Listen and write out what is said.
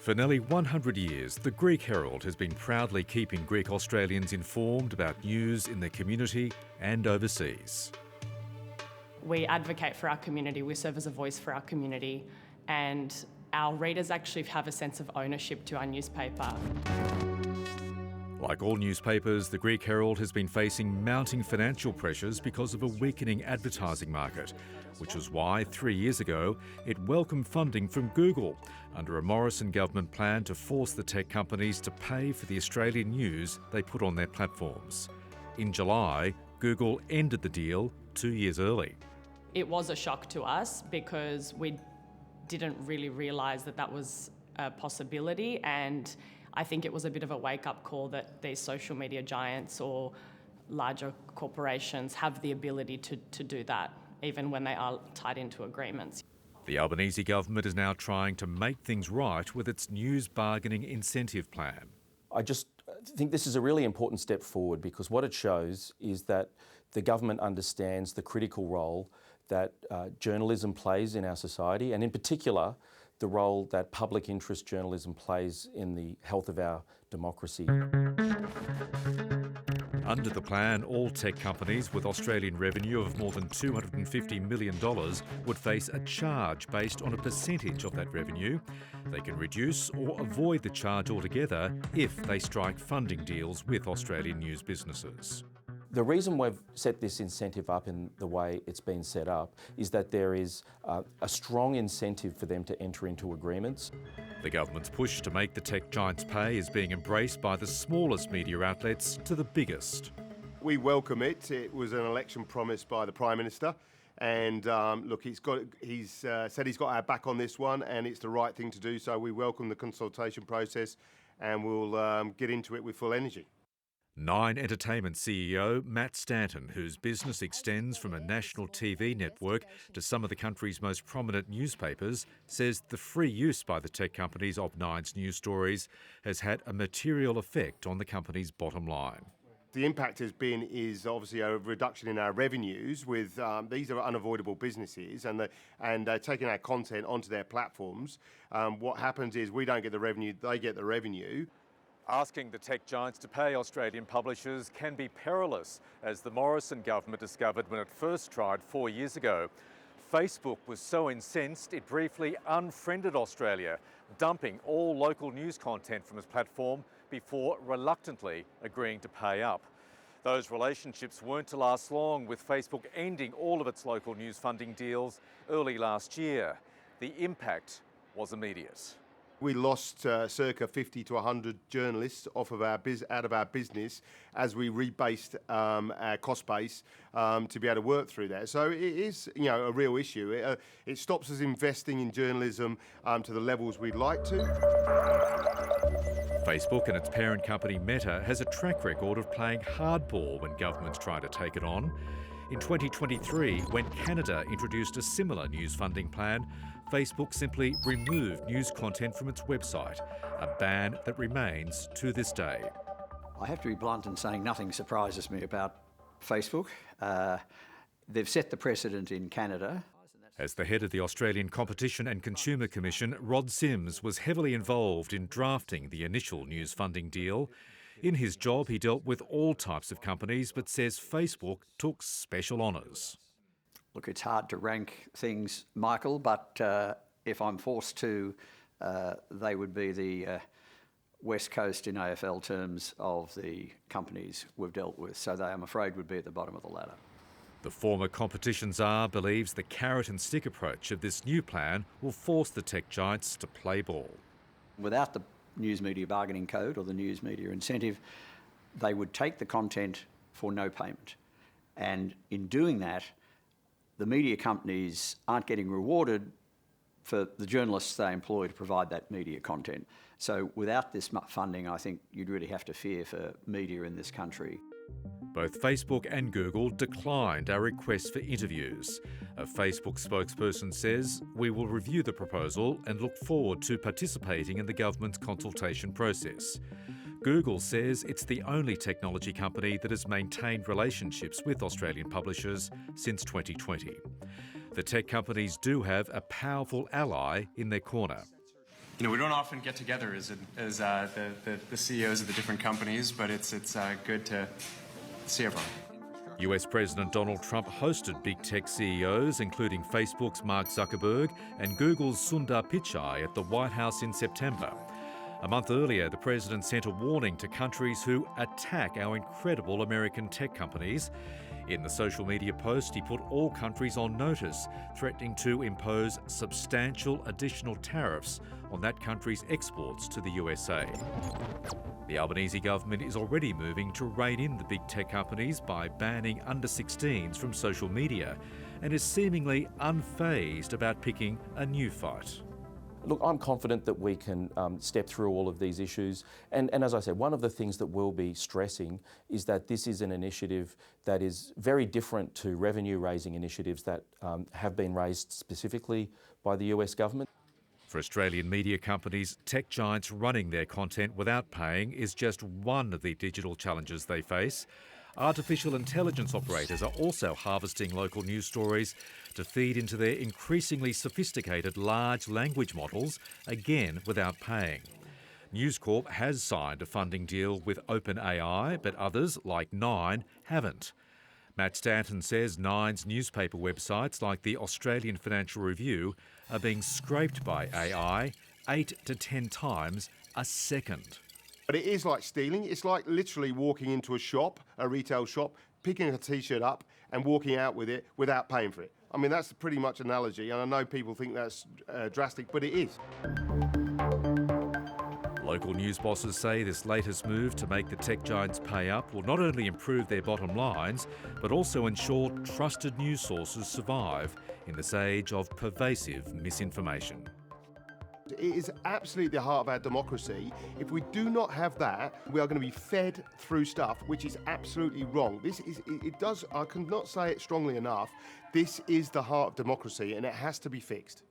For nearly 100 years, the Greek Herald has been proudly keeping Greek Australians informed about news in their community and overseas. We advocate for our community, we serve as a voice for our community, and our readers actually have a sense of ownership to our newspaper. Like all newspapers, the Greek Herald has been facing mounting financial pressures because of a weakening advertising market, which was why 3 years ago it welcomed funding from Google under a Morrison government plan to force the tech companies to pay for the Australian news they put on their platforms. In July, Google ended the deal 2 years early. It was a shock to us because we didn't really realise that that was a possibility, and I think it was a bit of a wake-up call that these social media giants or larger corporations have the ability to do that, even when they are tied into agreements. The Albanese government is now trying to make things right with its news bargaining incentive plan. I just think this is a really important step forward because what it shows is that the government understands the critical role that journalism plays in our society, and in particular, the role that public interest journalism plays in the health of our democracy. Under the plan, all tech companies with Australian revenue of more than $250 million would face a charge based on a percentage of that revenue. They can reduce or avoid the charge altogether if they strike funding deals with Australian news businesses. The reason we've set this incentive up in the way it's been set up is that there is a strong incentive for them to enter into agreements. The government's push to make the tech giants pay is being embraced by the smallest media outlets to the biggest. We welcome it. It was an election promise by the Prime Minister. And look, he's said he's got our back on this one, and it's the right thing to do. So we welcome the consultation process, and we'll get into it with full energy. Nine Entertainment CEO Matt Stanton, whose business extends from a national TV network to some of the country's most prominent newspapers, says the free use by the tech companies of Nine's news stories has had a material effect on the company's bottom line. The impact is obviously a reduction in our revenues. With these are unavoidable businesses, and they're taking our content onto their platforms. What happens is we don't get the revenue; they get the revenue. Asking the tech giants to pay Australian publishers can be perilous, as the Morrison government discovered when it first tried 4 years ago. Facebook was so incensed it briefly unfriended Australia, dumping all local news content from its platform before reluctantly agreeing to pay up. Those relationships weren't to last long, with Facebook ending all of its local news funding deals early last year. The impact was immediate. We lost circa 50 to 100 journalists out of our business as we rebased our cost base to be able to work through that. So it is, a real issue. It stops us investing in journalism to the levels we'd like to. Facebook and its parent company Meta has a track record of playing hardball when governments try to take it on. In 2023, when Canada introduced a similar news funding plan, Facebook simply removed news content from its website, a ban that remains to this day. I have to be blunt in saying nothing surprises me about Facebook. They've set the precedent in Canada. As the head of the Australian Competition and Consumer Commission, Rod Sims was heavily involved in drafting the initial news funding deal. In his job, he dealt with all types of companies, but says Facebook took special honours. Look, it's hard to rank things, Michael, but if I'm forced to, they would be the West Coast in AFL terms of the companies we've dealt with. So they, I'm afraid, would be at the bottom of the ladder. The former competition czar believes the carrot and stick approach of this new plan will force the tech giants to play ball. Without the News Media Bargaining Code or the News Media Incentive, they would take the content for no payment. And in doing that, the media companies aren't getting rewarded for the journalists they employ to provide that media content. So without this funding, I think you'd really have to fear for media in this country. Both Facebook and Google declined our request for interviews. A Facebook spokesperson says, "We will review the proposal and look forward to participating in the government's consultation process." Google says it's the only technology company that has maintained relationships with Australian publishers since 2020. The tech companies do have a powerful ally in their corner. You know, we don't often get together as the CEOs of the different companies, but it's good to see everyone. US President Donald Trump hosted big tech CEOs, including Facebook's Mark Zuckerberg and Google's Sundar Pichai, at the White House in September. A month earlier, the president sent a warning to countries who attack our incredible American tech companies. In the social media post, he put all countries on notice, threatening to impose substantial additional tariffs on that country's exports to the USA. The Albanese government is already moving to rein in the big tech companies by banning under-16s from social media, and is seemingly unfazed about picking a new fight. Look, I'm confident that we can step through all of these issues. And as I said, one of the things that we'll be stressing is that this is an initiative that is very different to revenue-raising initiatives that have been raised specifically by the US government. For Australian media companies, tech giants running their content without paying is just one of the digital challenges they face. Artificial intelligence operators are also harvesting local news stories to feed into their increasingly sophisticated large language models, again without paying. News Corp has signed a funding deal with OpenAI, but others, like Nine, haven't. Matt Stanton says Nine's newspaper websites, like the Australian Financial Review, are being scraped by AI 8 to 10 times a second. But it is like stealing. It's like literally walking into a shop, a retail shop, picking a T-shirt up and walking out with it without paying for it. I mean, that's pretty much an analogy, and I know people think that's drastic, but it is. Local news bosses say this latest move to make the tech giants pay up will not only improve their bottom lines, but also ensure trusted news sources survive in this age of pervasive misinformation. It is absolutely the heart of our democracy. If we do not have that, we are going to be fed through stuff which is absolutely wrong. I cannot say it strongly enough, this is the heart of democracy and it has to be fixed.